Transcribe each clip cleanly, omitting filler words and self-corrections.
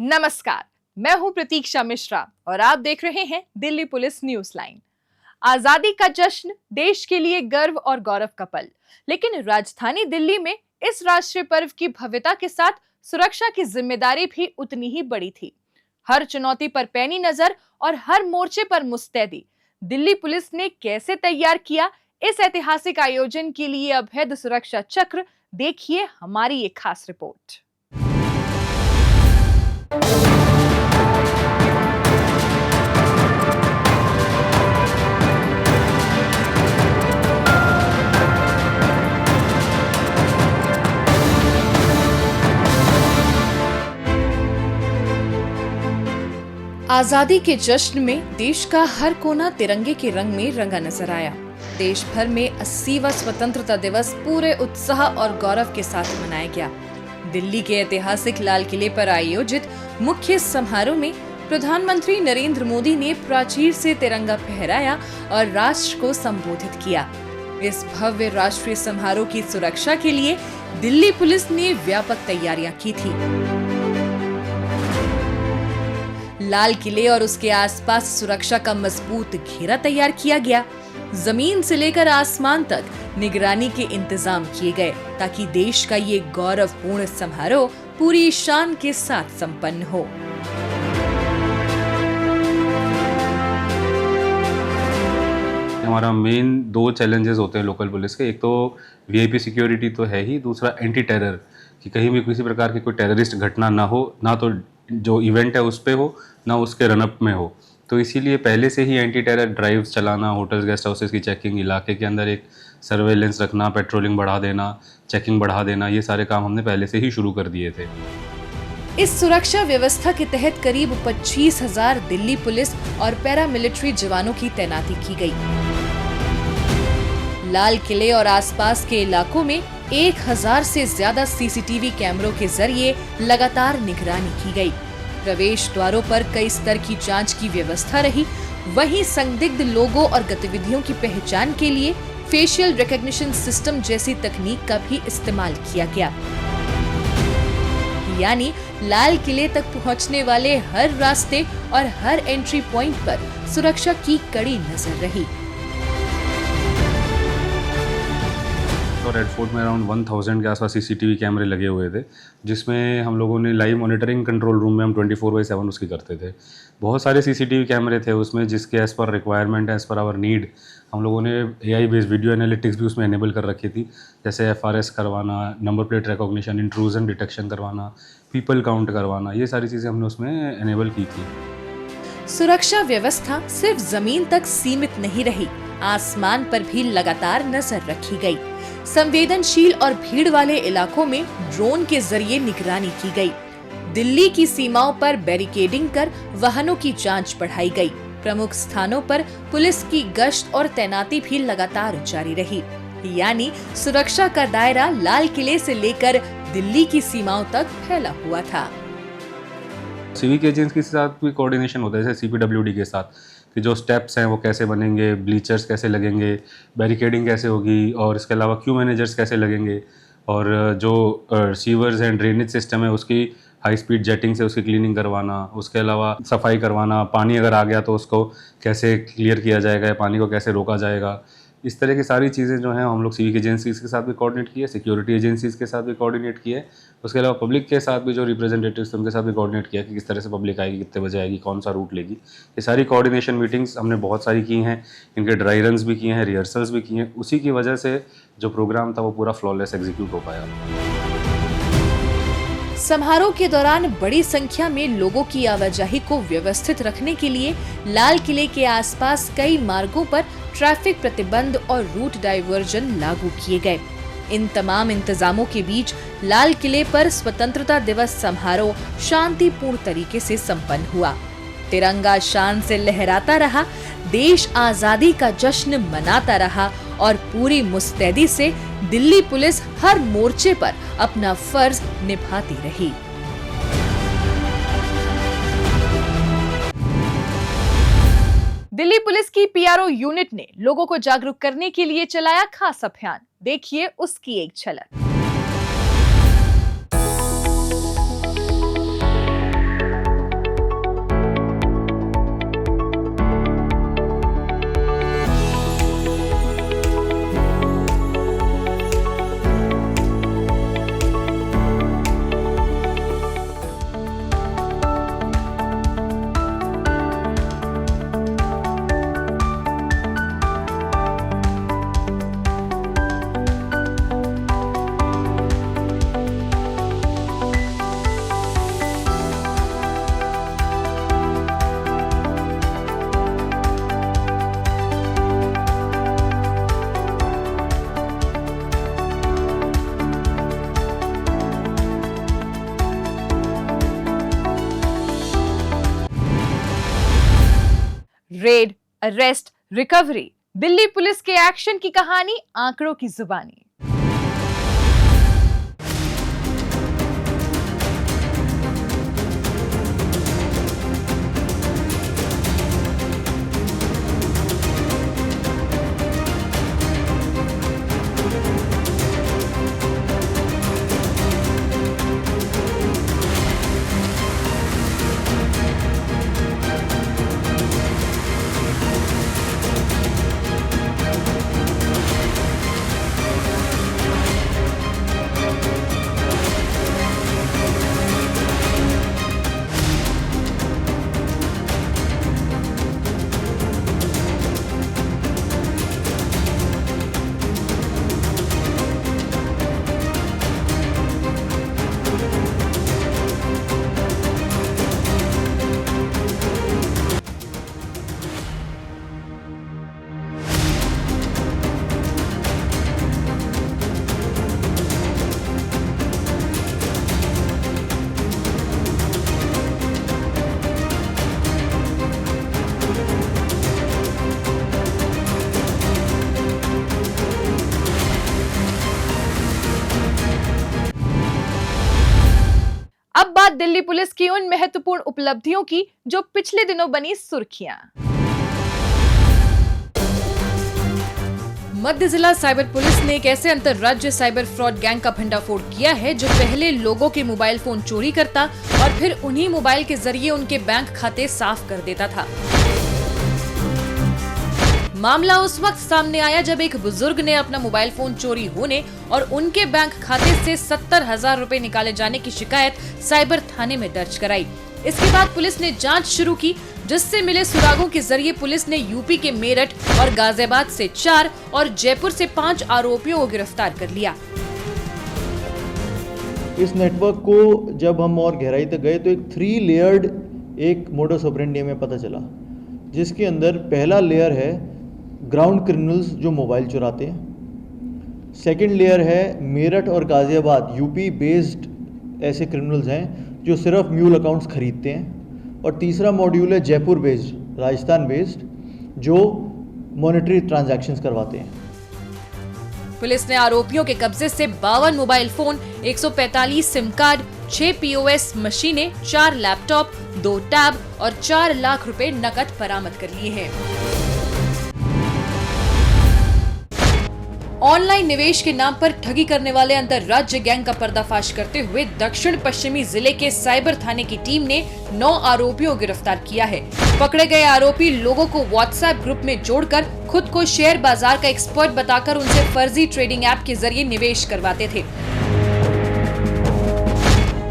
नमस्कार, मैं हूं प्रतीक्षा मिश्रा और आप देख रहे हैं दिल्ली पुलिस न्यूज लाइन। आजादी का जश्न देश के लिए गर्व और गौरव का पल, लेकिन राजधानी दिल्ली में इस राष्ट्रीय पर्व की भव्यता के साथ सुरक्षा की जिम्मेदारी भी उतनी ही बड़ी थी। हर चुनौती पर पैनी नजर और हर मोर्चे पर मुस्तैदी दिल्ली पुलिस ने कैसे तैयार किया इस ऐतिहासिक आयोजन के लिए अभेद सुरक्षा चक्र, देखिए हमारी एक खास रिपोर्ट। आजादी के जश्न में देश का हर कोना तिरंगे के रंग में रंगा नजर आया। देश भर में 80वां स्वतंत्रता दिवस पूरे उत्साह और गौरव के साथ मनाया गया। दिल्ली के ऐतिहासिक लाल किले पर आयोजित मुख्य समारोह में प्रधानमंत्री नरेंद्र मोदी ने प्राचीर से तिरंगा फहराया और राष्ट्र को संबोधित किया। इस भव्य राष्ट्रीय समारोह की सुरक्षा के लिए दिल्ली पुलिस ने व्यापक तैयारियां की थी। लाल किले और उसके आसपास सुरक्षा का मजबूत घेरा तैयार किया गया। जमीन से लेकर आसमान तक निगरानी के इंतजाम किए गए ताकि देश का ये गौरवपूर्ण समारोह पूरी शान के साथ संपन्न हो। हमारा मेन दो चैलेंजेस होते हैं लोकल पुलिस के। एक तो वीआईपी सिक्योरिटी तो है ही, दूसरा एंटी टेरर, कि कहीं भी किसी प्रकार की कोई टेररिस्ट घटना ना हो, ना तो जो इवेंट है उस पे हो, ना उसके रनअप में हो। तो इसीलिए पहले से ही एंटी टेरर ड्राइव्स चलाना, होटल्स गेस्ट हाउसेस की चेकिंग, इलाके के अंदर एक सर्वेलेंस रखना, पेट्रोलिंग बढ़ा देना, चेकिंग बढ़ा देना, ये सारे काम हमने पहले से ही शुरू कर दिए थे। इस सुरक्षा व्यवस्था के तहत करीब 25,000 दिल्ली पुलिस और पैरामिलिट्री जवानों की तैनाती की गई। लाल किले और आसपास के इलाकों में 1000 से ज्यादा सीसीटीवी कैमरों के जरिए लगातार निगरानी की गई। प्रवेश द्वारों पर कई स्तर की जांच की व्यवस्था रही। वहीं संदिग्ध लोगों और गतिविधियों की पहचान के लिए फेशियल रिकॉग्निशन सिस्टम जैसी तकनीक का भी इस्तेमाल किया गया। यानी लाल किले तक पहुंचने वाले हर रास्ते और हर एंट्री पॉइंट पर सुरक्षा की कड़ी नजर रही। रेड फोर्ट में अराउंड 1000 के आसपास सीसीटीवी कैमरे लगे हुए थे, जिसमें हम लोगों ने लाइव मॉनिटरिंग कंट्रोल रूम में हम 24/7 उसकी करते थे। बहुत सारे सीसीटीवी कैमरे थे उसमें, जिसके as per requirement, as per hour need, हम लोगों ने एआई बेस्ड वीडियो एनालिटिक्स भी उसमें एनेबल कर रखी थी। जैसे एफआरएस करवाना, number plate recognition, intrusion detection करवाना, पीपल काउंट करवाना, ये सारी चीज़ें हमने उसमें एनेबल की थी। सुरक्षा व्यवस्था सिर्फ जमीन तक सीमित नहीं रही, आसमान पर भी लगातार नजर रखी गई। संवेदनशील और भीड़ वाले इलाकों में ड्रोन के जरिए निगरानी की गई। दिल्ली की सीमाओं पर बैरिकेडिंग कर वाहनों की जांच बढ़ाई गई। प्रमुख स्थानों पर पुलिस की गश्त और तैनाती भी लगातार जारी रही। यानी सुरक्षा का दायरा लाल किले से लेकर दिल्ली की सीमाओं तक फैला हुआ था। सिविक एजेंट्स के साथ भी कोऑर्डिनेशन होता है, जैसे सीपीडब्ल्यूडी के साथ, कि जो स्टेप्स हैं वो कैसे बनेंगे, ब्लीचर्स कैसे लगेंगे, बैरिकेडिंग कैसे होगी, और इसके अलावा क्यू मैनेजर्स कैसे लगेंगे, और जो सीवर्स एंड ड्रेनेज सिस्टम है उसकी हाई स्पीड जेटिंग से उसकी क्लीनिंग करवाना, उसके अलावा सफाई करवाना, पानी अगर आ गया तो उसको कैसे क्लियर किया जाएगा, पानी को कैसे रोका जाएगा। इस तरह की सारी चीज़ें जो हैं हम लोग सिविक एजेंसीज़ के साथ भी कोऑर्डिनेट किए, सिक्योरिटी एजेंसीज़ के साथ भी कोऑर्डिनेट किए, उसके अलावा पब्लिक के साथ भी जो रिप्रेजेंटेटिव्स उनके साथ भी कोऑर्डिनेट किया कि किस तरह से पब्लिक आएगी, कितने बजे आएगी, कौन सा रूट लेगी। ये सारी कोऑर्डिनेशन मीटिंग्स हमने बहुत सारी की हैं, इनके ड्राई रन्स भी किए हैं, रिहर्सल्स भी किए हैं। उसी की वजह से जो प्रोग्राम था वो पूरा फ्लॉलेस एग्जीक्यूट हो पाया। समारोह के दौरान बड़ी संख्या में लोगों की आवाजाही को व्यवस्थित रखने के लिए लाल किले के आसपास कई मार्गों पर ट्रैफिक प्रतिबंध और रूट डाइवर्जन लागू किए गए। इन तमाम इंतजामों के बीच लाल किले पर स्वतंत्रता दिवस समारोह शांतिपूर्ण तरीके से संपन्न हुआ। तिरंगा शान से लहराता रहा, देश आजादी का जश्न मनाता रहा और पूरी मुस्तैदी से दिल्ली पुलिस हर मोर्चे पर अपना फर्ज निभाती रही। दिल्ली पुलिस की पीआरओ यूनिट ने लोगों को जागरूक करने के लिए चलाया खास अभियान, देखिए उसकी एक झलक। Red, arrest, recovery, Delhi police के एक्शन की कहानी आंकड़ों की जुबानी। अब बात दिल्ली पुलिस की उन महत्वपूर्ण उपलब्धियों की जो पिछले दिनों बनी सुर्खियां। मध्य जिला साइबर पुलिस ने एक ऐसे अंतरराज्य साइबर फ्रॉड गैंग का भंडाफोड़ किया है जो पहले लोगों के मोबाइल फोन चोरी करता और फिर उन्हीं मोबाइल के जरिए उनके बैंक खाते साफ कर देता था। मामला उस वक्त सामने आया जब एक बुजुर्ग ने अपना मोबाइल फोन चोरी होने और उनके बैंक खाते से 70,000 रुपए निकाले जाने की शिकायत साइबर थाने में दर्ज कराई। इसके बाद पुलिस ने जांच शुरू की, जिससे मिले सुरागों के जरिए पुलिस ने यूपी के मेरठ और गाजियाबाद से 4 और जयपुर से 5 आरोपियों को गिरफ्तार कर लिया। इस नेटवर्क को जब हम और गहराई तक गए तो एक 3 लेयर्ड एक मोडस ऑपरेंडी में पता चला, जिसके अंदर पहला लेयर है ग्राउंड क्रिमिनल्स जो मोबाइल चुराते हैं। सेकंड लेयर है मेरठ और गाजियाबाद यूपी बेस्ड ऐसे क्रिमिनल्स हैं जो सिर्फ म्यूल अकाउंट्स खरीदते हैं। और तीसरा मॉड्यूल है जयपुर बेस्ड, राजस्थान बेस्ड, जो मॉनेटरी ट्रांजैक्शंस करवाते हैं। पुलिस ने आरोपियों के कब्जे से 52 mobile phone, 145 SIM card, 6 POS मशीनें, 4 लैपटॉप, 2 टैब और 4 लाख रुपए नकद बरामद कर लिए हैं। ऑनलाइन निवेश के नाम पर ठगी करने वाले अंतरराज्य गैंग का पर्दाफाश करते हुए दक्षिण पश्चिमी जिले के साइबर थाने की टीम ने 9 आरोपियों को गिरफ्तार किया है। पकड़े गए आरोपी लोगों को व्हाट्सएप ग्रुप में जोड़कर खुद को शेयर बाजार का एक्सपर्ट बताकर उनसे फर्जी ट्रेडिंग ऐप के जरिए निवेश करवाते थे।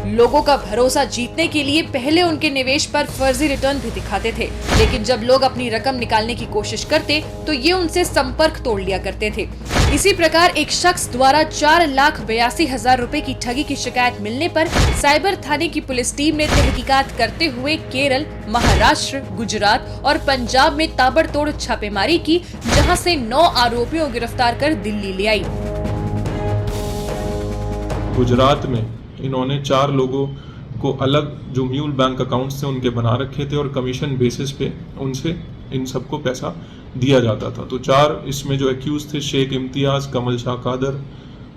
लोगों का भरोसा जीतने के लिए पहले उनके निवेश पर फर्जी रिटर्न भी दिखाते थे, लेकिन जब लोग अपनी रकम निकालने की कोशिश करते तो ये उनसे संपर्क तोड़ लिया करते थे। इसी प्रकार एक शख्स द्वारा 4,82,000 रुपए की ठगी की शिकायत मिलने पर साइबर थाने की पुलिस टीम ने तहकीकात करते हुए केरल, महाराष्ट्र, गुजरात और पंजाब में ताबड़तोड़ छापेमारी की, जहां से 9 आरोपियों को गिरफ्तार कर दिल्ली ले आई। गुजरात में इन्होंने 4 लोगों को अलग जो म्यूल बैंक अकाउंट से उनके बना रखे थे और कमीशन बेसिस पे उनसे इन सबको पैसा दिया जाता था। तो 4 इसमें जो एक्यूज थे, शेख इम्तियाज, कमल शाह कादर,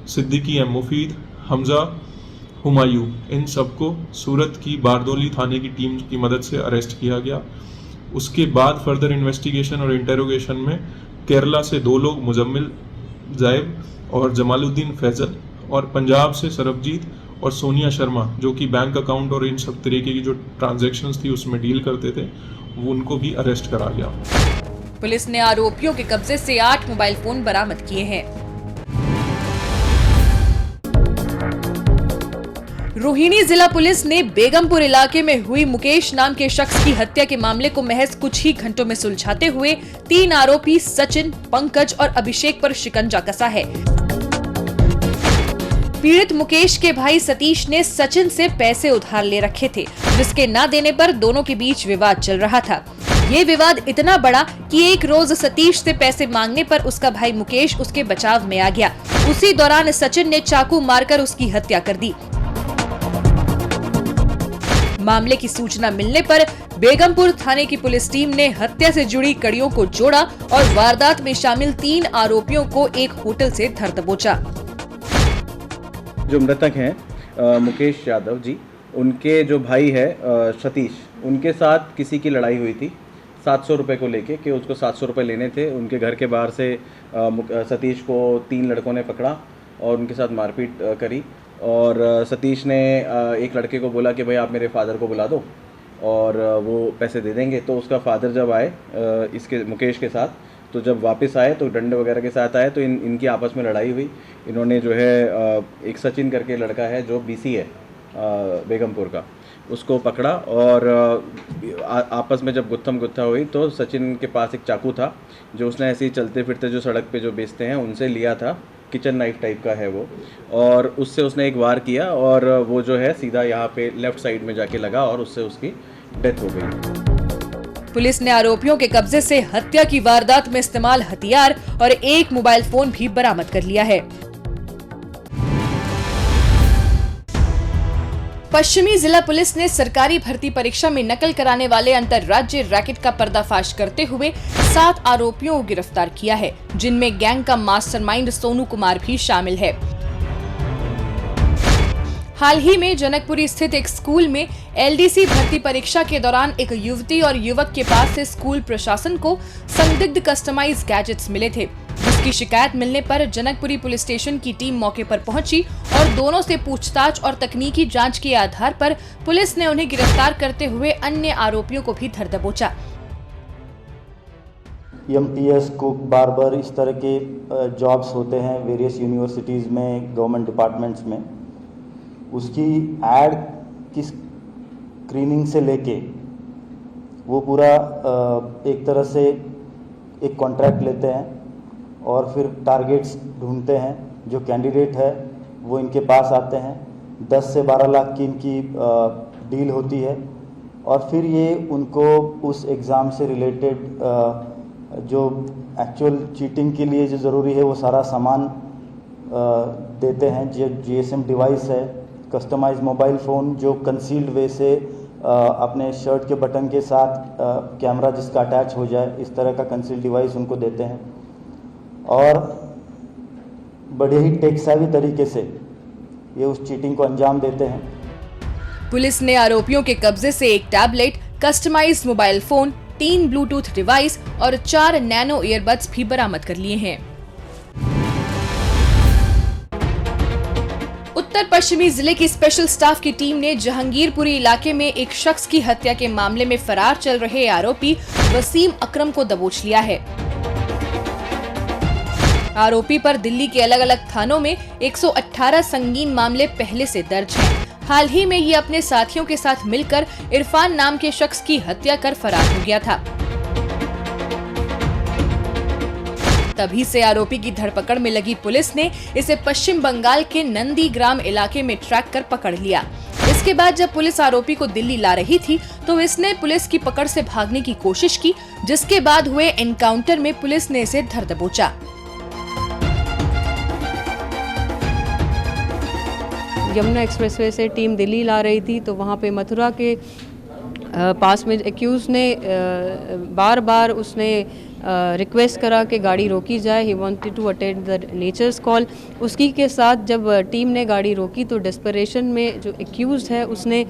सिद्दीकी एम मुफीद, हमजा, हुमायूं, इन सबको सूरत की बारदोली थाने की टीम की मदद से अरेस्ट किया गया। उसके बाद फर्दर इन्वेस्टिगेशन और इंटेरोगेशन में केरला से 2 लोग, मुजम्मिल जैब और जमालुद्दीन फैजल, और पंजाब से सरबजीत और सोनिया शर्मा, जो कि बैंक अकाउंट और इन सब तरीके की जो ट्रांजैक्शंस थी उसमें डील करते थे, वो उनको भी अरेस्ट करा गया। पुलिस ने आरोपियों के कब्जे से 8 मोबाइल फोन बरामद किए हैं। रोहिणी जिला पुलिस ने बेगमपुर इलाके में हुई मुकेश नाम के शख्स की हत्या के मामले को महज कुछ ही घंटों में सुलझाते हुए 3 आरोपी सचिन, पंकज और अभिषेक पर शिकंजा कसा है। पीड़ित मुकेश के भाई सतीश ने सचिन से पैसे उधार ले रखे थे, जिसके न देने पर दोनों के बीच विवाद चल रहा था। ये विवाद इतना बड़ा कि एक रोज सतीश से पैसे मांगने पर उसका भाई मुकेश उसके बचाव में आ गया। उसी दौरान सचिन ने चाकू मारकर उसकी हत्या कर दी। मामले की सूचना मिलने पर बेगमपुर थाने की पुलिस टीम ने हत्या से जुड़ी कड़ियों को जोड़ा और वारदात में शामिल 3 आरोपियों को एक होटल से धर दबोचा। जो मृतक हैं मुकेश यादव जी, उनके जो भाई है सतीश, उनके साथ किसी की लड़ाई हुई थी 700 रुपये को लेके कि उसको 700 रुपये लेने थे। उनके घर के बाहर से सतीश को 3 लड़कों ने पकड़ा और उनके साथ मारपीट करी और सतीश ने एक लड़के को बोला कि भाई आप मेरे फादर को बुला दो और वो पैसे दे देंगे। तो उसका फादर जब आए इसके मुकेश के साथ, तो जब वापस आए तो डंडे वगैरह के साथ आए तो इनकी आपस में लड़ाई हुई। इन्होंने जो है एक सचिन करके लड़का है जो BC है बेगमपुर का, उसको पकड़ा और आपस में जब गुत्थम गुत्था हुई तो सचिन के पास एक चाकू था जो उसने ऐसे ही चलते फिरते जो सड़क पे जो बेचते हैं उनसे लिया था, किचन नाइफ टाइप का है वो, और उससे उसने एक वार किया और वो जो है सीधा यहाँ पे लेफ्ट साइड में जाके लगा और उससे उसकी डेथ हो गई। पुलिस ने आरोपियों के कब्जे से हत्या की वारदात में इस्तेमाल हथियार और एक मोबाइल फोन भी बरामद कर लिया है। पश्चिमी जिला पुलिस ने सरकारी भर्ती परीक्षा में नकल कराने वाले अंतर्राज्यीय रैकेट का पर्दाफाश करते हुए 7 आरोपियों को गिरफ्तार किया है, जिनमें गैंग का मास्टरमाइंड सोनू कुमार भी शामिल है। हाल ही में जनकपुरी स्थित एक स्कूल में LDC भर्ती परीक्षा के दौरान एक युवती और युवक के पास से स्कूल प्रशासन को संदिग्ध कस्टमाइज गैजेट्स मिले थे, जिसकी शिकायत मिलने पर जनकपुरी पुलिस स्टेशन की टीम मौके पर पहुंची और दोनों से पूछताछ और तकनीकी जांच के आधार पर पुलिस ने उन्हें गिरफ्तार करते हुए अन्य आरोपियों को भी धर दबोचा। MTS, कुक, बार्बर, इस तरह के जॉब्स होते हैं वेरियस यूनिवर्सिटीज़ में, गवर्नमेंट डिपार्टमेंट्स में। उसकी एड की स्क्रीनिंग से लेके वो पूरा एक तरह से एक कॉन्ट्रैक्ट लेते हैं और फिर टारगेट्स ढूंढते हैं। जो कैंडिडेट है वो इनके पास आते हैं, 10 से 12 लाख की इनकी डील होती है और फिर ये उनको उस एग्ज़ाम से रिलेटेड जो एक्चुअल चीटिंग के लिए जो ज़रूरी है वो सारा सामान देते हैं। जो GSM डिवाइस है, कस्टमाइज मोबाइल फ़ोन जो कंसील्ड वे से अपने शर्ट के बटन के साथ कैमरा जिसका अटैच हो जाए, इस तरह का कंसील्ड डिवाइस उनको देते हैं और बड़े ही टेक सेवी तरीके से ये उस चीटिंग को अंजाम देते हैं। पुलिस ने आरोपियों के कब्जे से एक tablet, customised mobile phone, 3 Bluetooth device और 4 नैनो ईयरबड्स भी बरामद कर लिए हैं। उत्तर पश्चिमी जिले की स्पेशल स्टाफ की टीम ने जहांगीरपुरी इलाके में एक शख्स की हत्या के मामले में फरार चल रहे आरोपी वसीम अकरम को दबोच लिया है। आरोपी पर दिल्ली के अलग अलग थानों में 118 संगीन मामले पहले से दर्ज हैं। हाल ही में ये अपने साथियों के साथ मिलकर इरफान नाम के शख्स की हत्या कर फरार हो गया था। तभी से आरोपी की धरपकड़ में लगी पुलिस ने इसे पश्चिम बंगाल के नंदीग्राम इलाके में ट्रैक कर पकड़ लिया। इसके बाद जब पुलिस आरोपी को दिल्ली ला रही थी तो इसने पुलिस की पकड़ से भागने की कोशिश की, जिसके बाद हुए एनकाउंटर में पुलिस ने इसे धर दबोचा। यमुना एक्सप्रेसवे से टीम दिल्ली ला रही थी तो वहाँ पे मथुरा के पास में एक्यूज ने बार बार उसने रिक्वेस्ट करा कि गाड़ी रोकी जाए। He wanted to attend the nature's call. उसी के साथ जब टीम ने गाड़ी रोकी तो डेस्परेशन में जो एक्यूज है उसने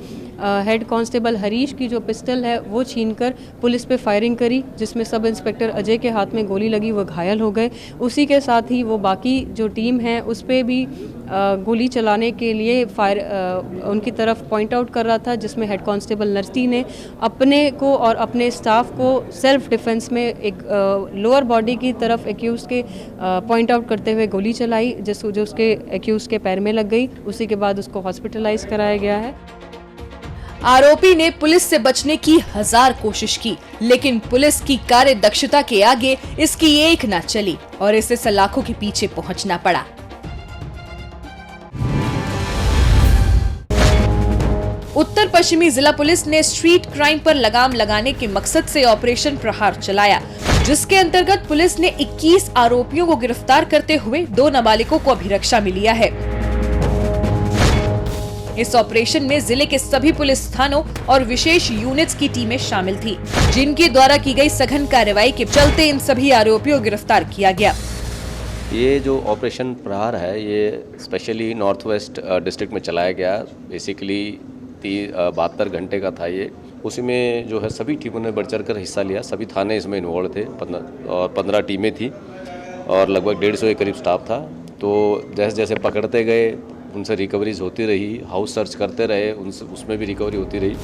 हेड कांस्टेबल हरीश की जो पिस्टल है वो छीनकर पुलिस पे फायरिंग करी, जिसमें सब इंस्पेक्टर अजय के हाथ में गोली लगी, वो घायल हो गए। उसी के साथ ही वो बाकी जो टीम है उस पर भी गोली चलाने के लिए उनकी तरफ पॉइंट आउट कर रहा था, जिसमें हेड कांस्टेबल नर्सी ने अपने को और अपने स्टाफ को सेल्फ डिफेंस में एक लोअर बॉडी की तरफ एक्यूज के पॉइंट आउट करते हुए गोली चलाई, जो उसके एक्यूज के पैर में लग गई। उसी के बाद उसको हॉस्पिटलाइज कराया गया है। आरोपी ने पुलिस से बचने की 1000 कोशिश की, लेकिन पुलिस की कार्यदक्षता के आगे इसकी एक न चली और इसे सलाखों के पीछे पहुंचना पड़ा। उत्तर पश्चिमी जिला पुलिस ने स्ट्रीट क्राइम पर लगाम लगाने के मकसद से ऑपरेशन प्रहार चलाया, जिसके अंतर्गत पुलिस ने 21 आरोपियों को गिरफ्तार करते हुए 2 नाबालिगों को अभिरक्षा में लिया है। इस ऑपरेशन में जिले के सभी पुलिस थानों और विशेष यूनिट्स की टीमें शामिल थी, जिनके द्वारा की गई सघन कार्रवाई के चलते इन सभी आरोपियों को गिरफ्तार किया गया। ये जो ऑपरेशन प्रहार है ये स्पेशली नॉर्थ वेस्ट डिस्ट्रिक्ट में चलाया गया। बेसिकली 72 घंटे का था ये। उसी में जो है सभी टीमों ने बढ़ चढ़ कर हिस्सा लिया। सभी थाने इसमें इन्वॉल्व थे और 15 टीमें थी और लगभग 150 के करीब स्टाफ था। तो जैसे जैसे पकड़ते गए उनसे रिकवरीज होती रही, हाउस सर्च करते रहे, उसमें भी रिकवरी होती रही।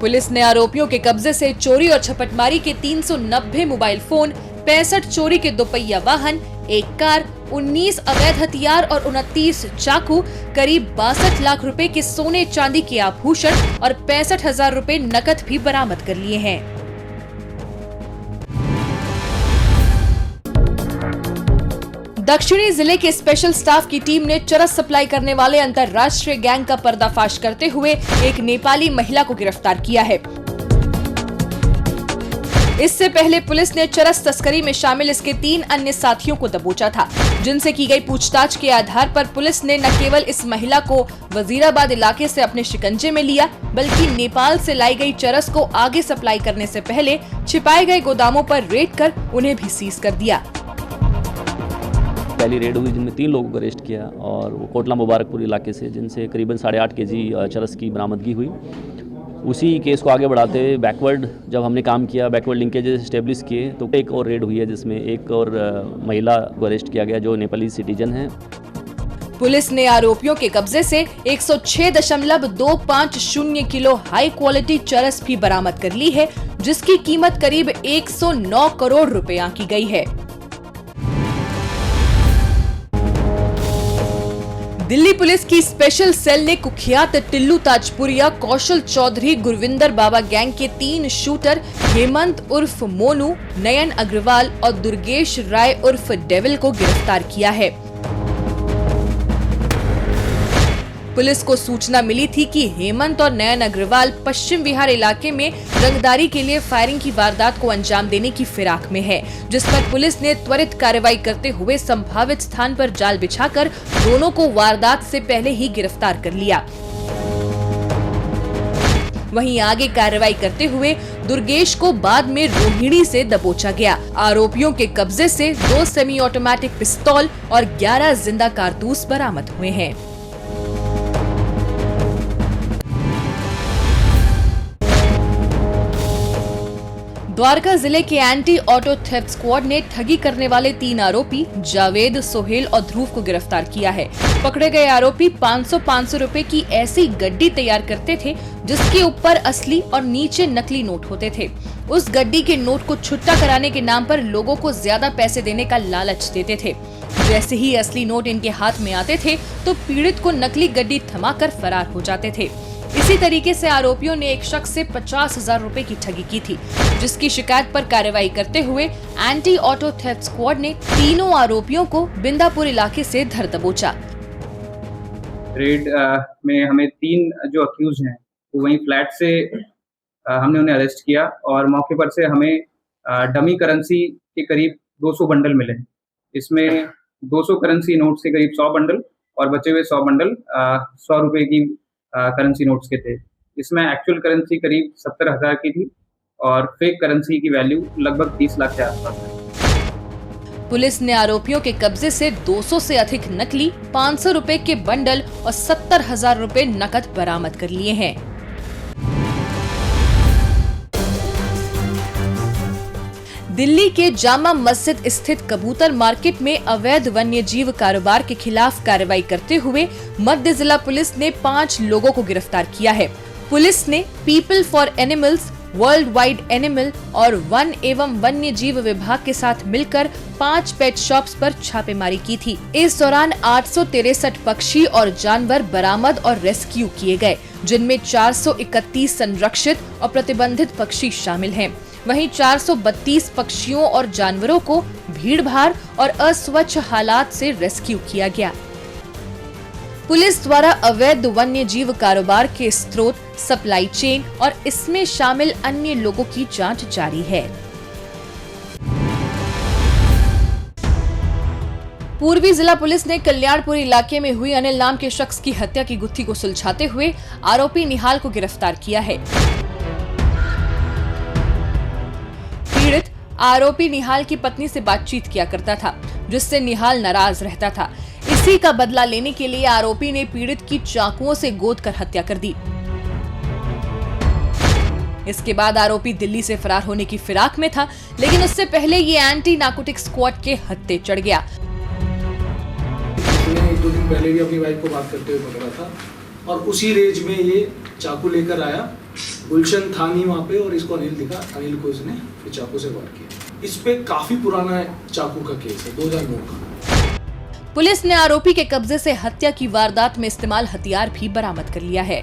पुलिस ने आरोपियों के कब्जे से चोरी और छपटमारी के 390 मोबाइल फोन, 65 चोरी के दोपहिया वाहन, एक कार, 19 अवैध हथियार और 29 चाकू, करीब 62 लाख रुपए के सोने चांदी के आभूषण और 65,000 रुपए नकद भी बरामद कर लिए हैं। दक्षिणी जिले के स्पेशल स्टाफ की टीम ने चरस सप्लाई करने वाले अंतर्राष्ट्रीय गैंग का पर्दाफाश करते हुए एक नेपाली महिला को गिरफ्तार किया है। इससे पहले पुलिस ने चरस तस्करी में शामिल इसके 3 अन्य साथियों को दबोचा था, जिनसे की गई पूछताछ के आधार पर पुलिस ने न केवल इस महिला को वजीराबाद इलाके से अपने शिकंजे में लिया, बल्कि नेपाल से लाई गई चरस को आगे सप्लाई करने से पहले छिपाए गए गोदामों पर रेड कर उन्हें भी सीज कर दिया। पहली रेड हुई जिनमें 3 लोगों को अरेस्ट किया और वो कोटला मुबारकपुर इलाके से, जिनसे करीबन 8.5 kg चरस की बरामदगी हुई। उसी केस को आगे बढ़ाते हुए बैकवर्ड जब हमने काम किया, बैकवर्ड लिंकेजेस इस्टेब्लिश किए, तो एक और रेड हुई है जिसमें एक और महिला को अरेस्ट किया गया जो नेपाली सिटीजन है। पुलिस ने आरोपियों के कब्जे से 106.250 किलो हाई क्वालिटी चरस भी बरामद कर ली है, जिसकी कीमत करीब 109 करोड़ रुपए आंकी गई है। दिल्ली पुलिस की स्पेशल सेल ने कुख्यात टिल्लू ताजपुरिया, कौशल चौधरी, गुरविंदर बाबा गैंग के 3 शूटर हेमंत उर्फ मोनू, नयन अग्रवाल और दुर्गेश राय उर्फ डेविल को गिरफ्तार किया है। पुलिस को सूचना मिली थी कि हेमंत और नयन अग्रवाल पश्चिम विहार इलाके में रंगदारी के लिए फायरिंग की वारदात को अंजाम देने की फिराक में है, जिस पर पुलिस ने त्वरित कार्रवाई करते हुए संभावित स्थान पर जाल बिछाकर दोनों को वारदात से पहले ही गिरफ्तार कर लिया। वहीं आगे कार्रवाई करते हुए दुर्गेश को बाद में रोहिणी से दबोचा गया। आरोपियों के कब्जे से 2 सेमी ऑटोमेटिक पिस्तौल और 11 जिंदा कारतूस बरामद हुए हैं। द्वारका जिले के एंटी ऑटो थेफ्ट स्क्वाड ने ठगी करने वाले 3 आरोपी जावेद, सोहेल और ध्रुव को गिरफ्तार किया है। पकड़े गए आरोपी 500 रुपए की ऐसी गड्डी तैयार करते थे जिसके ऊपर असली और नीचे नकली नोट होते थे। उस गड्डी के नोट को छुट्टा कराने के नाम पर लोगों को ज्यादा पैसे देने का लालच देते थे। जैसे ही असली नोट इनके हाथ में आते थे तो पीड़ित को नकली गड्डी थमाकर फरार हो जाते थे। इसी तरीके से आरोपियों ने एक शख्स से 50,000 रुपए की ठगी की थी, जिसकी शिकायत पर कार्रवाई करते हुए एंटी ऑटो थेफ्ट स्क्वाड ने तीनों आरोपियों को बिंदापुर इलाके से धर दबोचा। रेड में हमें 3 जो अक्यूज हैं वो वहीं फ्लैट से हमने उन्हें अरेस्ट किया और मौके पर से हमें डमी करेंसी के करीब 200 बंडल मिले। इसमें 200 करेंसी नोट्स के करीब 100 बंडल और बचे हुए 100 बंडल 100 रुपए की करेंसी नोट्स के थे। इसमें एक्चुअल करेंसी करीब 70,000 की थी और फेक करेंसी की वैल्यू लगभग 30 लाख के आसपास है। पुलिस ने आरोपियों के कब्जे से 200 से अधिक नकली 500 रुपए के बंडल और 70,000 रुपए नकद बरामद कर लिए हैं। दिल्ली के जामा मस्जिद स्थित कबूतर मार्केट में अवैध वन्य जीव कारोबार के खिलाफ कार्रवाई करते हुए मध्य जिला पुलिस ने 5 लोगों को गिरफ्तार किया है। पुलिस ने people for animals, world wide animal और वन एवं वन्य जीव विभाग के साथ मिलकर 5 पेट शॉप्स पर छापेमारी की थी। इस दौरान 863 पक्षी और जानवर बरामद और रेस्क्यू किए गए, जिनमें 431 संरक्षित और प्रतिबंधित पक्षी शामिल हैं। वहीं 432 पक्षियों और जानवरों को भीड़-भाड़ और अस्वच्छ हालात से रेस्क्यू किया गया। पुलिस द्वारा अवैध वन्य जीव कारोबार के स्रोत, सप्लाई चेन और इसमें शामिल अन्य लोगों की जांच जारी है। पूर्वी जिला पुलिस ने कल्याणपुर इलाके में हुई अनिल नाम के शख्स की हत्या की गुत्थी को सुलझाते हुए आरोपी निहाल को गिरफ्तार किया है। पीड़ित आरोपी निहाल की पत्नी से बातचीत किया करता था, जिससे निहाल नाराज रहता था। इसी का बदला लेने के लिए आरोपी ने पीड़ित की चाकुओं से गोद कर हत्या कर दी। इसके बाद आरोपी दिल्ली से फरार होने की फिराक में था, लेकिन उससे पहले ये एंटी नार्कोटिक स्क्वाड के हत्थे चढ़ गया। मैंने 1-2 दिन पहले भी अपनी वाइफ को बात करते हुए पकड़ा था और उसी रेंज में ये चाकू लेकर आया। गुलशन था नहीं वहाँ पे और इसको अनिल दिखा, अनिल को इसने फिर चाकू से वार किया। इस पे काफी पुराना चाकू का केस है, 2009 का। पुलिस ने आरोपी के कब्जे से हत्या की वारदात में इस्तेमाल हथियार भी बरामद कर लिया है।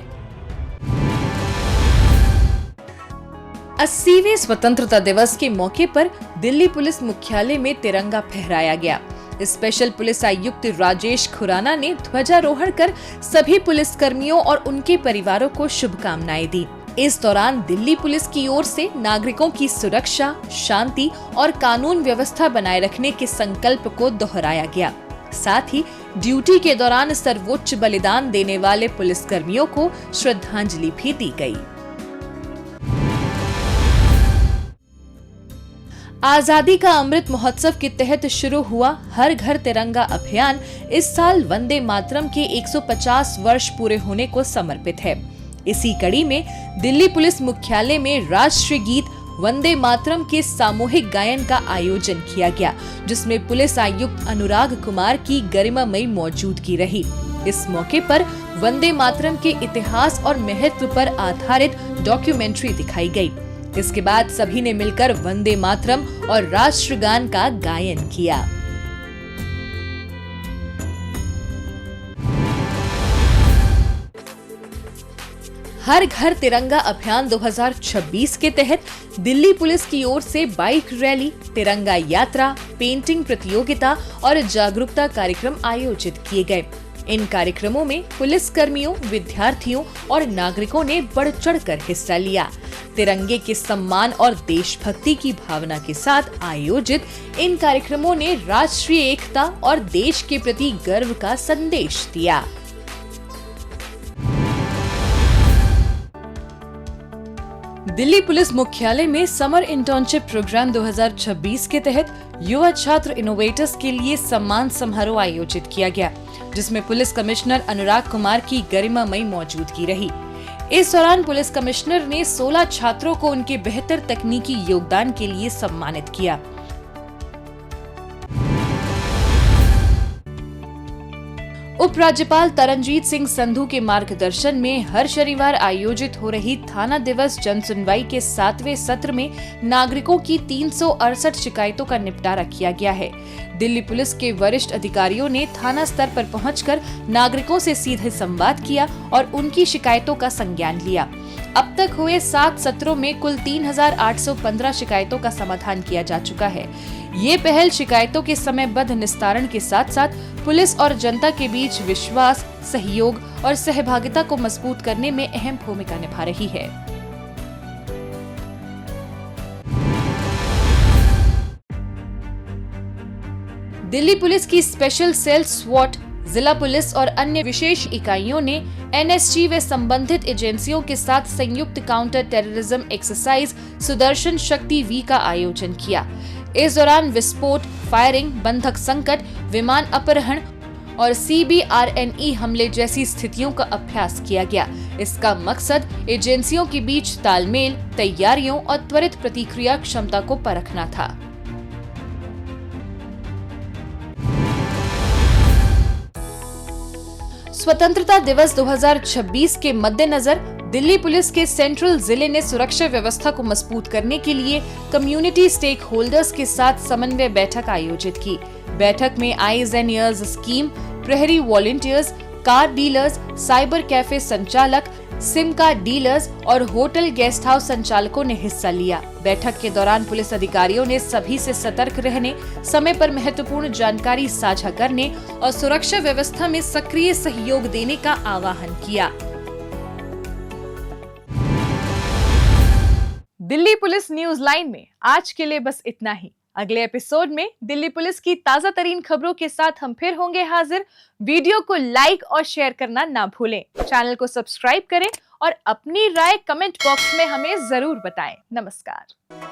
80वें स्वतंत्रता दिवस के मौके पर दिल्ली पुलिस मुख्यालय में तिरंगा फहराया गया। स्पेशल पुलिस आयुक्त राजेश खुराना ने ध्वजारोहण कर सभी पुलिसकर्मियों और उनके परिवारों को शुभकामनाएं दी। इस दौरान दिल्ली पुलिस की ओर से नागरिकों की सुरक्षा, शांति और कानून व्यवस्था बनाए रखने के संकल्प को दोहराया गया। साथ ही ड्यूटी के दौरान सर्वोच्च बलिदान देने वाले पुलिसकर्मियों को श्रद्धांजलि भी दी गई। आजादी का अमृत महोत्सव के तहत शुरू हुआ हर घर तिरंगा अभियान इस साल वंदे मातरम के 150 वर्ष पूरे होने को समर्पित है। इसी कड़ी में दिल्ली पुलिस मुख्यालय में राष्ट्रीय गीत वंदे मातरम के सामूहिक गायन का आयोजन किया गया, जिसमें पुलिस आयुक्त अनुराग कुमार की गरिमामयी मौजूदगी रही। इस मौके पर वंदे मातरम के इतिहास और महत्व पर आधारित डॉक्यूमेंट्री दिखाई गई। इसके बाद सभी ने मिलकर वंदे मातरम और राष्ट्रगान का गायन किया। हर घर तिरंगा अभियान 2026 के तहत दिल्ली पुलिस की ओर से बाइक रैली, तिरंगा यात्रा, पेंटिंग प्रतियोगिता और जागरूकता कार्यक्रम आयोजित किए गए। इन कार्यक्रमों में पुलिस कर्मियों, विद्यार्थियों और नागरिकों ने बढ़ चढ़कर हिस्सा लिया। तिरंगे के सम्मान और देशभक्ति की भावना के साथ आयोजित इन कार्यक्रमों ने राष्ट्रीय एकता और देश के प्रति गर्व का संदेश दिया। दिल्ली पुलिस मुख्यालय में समर इंटर्नशिप प्रोग्राम 2026 के तहत युवा छात्र इनोवेटर्स के लिए सम्मान समारोह आयोजित किया गया, जिसमें पुलिस कमिश्नर अनुराग कुमार की गरिमामयी मौजूदगी रही। इस दौरान पुलिस कमिश्नर ने 16 छात्रों को उनके बेहतर तकनीकी योगदान के लिए सम्मानित किया। उपराज्यपाल तरनजीत सिंह संधू के मार्गदर्शन में हर शनिवार आयोजित हो रही थाना दिवस जन सुनवाई के 7वें सत्र में नागरिकों की 368 शिकायतों का निपटारा किया गया है। दिल्ली पुलिस के वरिष्ठ अधिकारियों ने थाना स्तर पर पहुंचकर नागरिकों से सीधे संवाद किया और उनकी शिकायतों का संज्ञान लिया। अब तक हुए 7 सत्रों में कुल 3815 शिकायतों का समाधान किया जा चुका है। ये पहल शिकायतों के समयबद्ध निस्तारण के साथ साथ पुलिस और जनता के बीच विश्वास, सहयोग और सहभागिता को मजबूत करने में अहम भूमिका निभा रही है। दिल्ली पुलिस की स्पेशल सेल स्वॉट, जिला पुलिस और अन्य विशेष इकाइयों ने एनएसजी व संबंधित एजेंसियों के साथ संयुक्त काउंटर टेररिज्म एक्सरसाइज सुदर्शन शक्ति वी का आयोजन किया। इस दौरान विस्फोट, फायरिंग, बंधक संकट, विमान अपहरण और CBRNE हमले जैसी स्थितियों का अभ्यास किया गया। इसका मकसद एजेंसियों के बीच तालमेल, तैयारियों और त्वरित प्रतिक्रिया क्षमता को परखना था। स्वतंत्रता दिवस 2026 के मद्देनजर दिल्ली पुलिस के सेंट्रल जिले ने सुरक्षा व्यवस्था को मजबूत करने के लिए कम्युनिटी स्टेक होल्डर्स के साथ समन्वय बैठक आयोजित की। बैठक में आईज एंड ईयर्स स्कीम, प्रहरी volunteers, car dealers, cyber cafe संचालक, सिम कार्ड डीलर्स और होटल गेस्ट हाउस संचालकों ने हिस्सा लिया। बैठक के दौरान पुलिस अधिकारियों ने सभी से सतर्क रहने, समय पर महत्वपूर्ण जानकारी साझा करने और सुरक्षा व्यवस्था में सक्रिय सहयोग देने का आह्वान किया। दिल्ली पुलिस न्यूज लाइन में आज के लिए बस इतना ही। अगले एपिसोड में दिल्ली पुलिस की ताजा तरीन खबरों के साथ हम फिर होंगे हाजिर। वीडियो को लाइक और शेयर करना ना भूलें। चैनल को सब्सक्राइब करें और अपनी राय कमेंट बॉक्स में हमें जरूर बताएं। नमस्कार।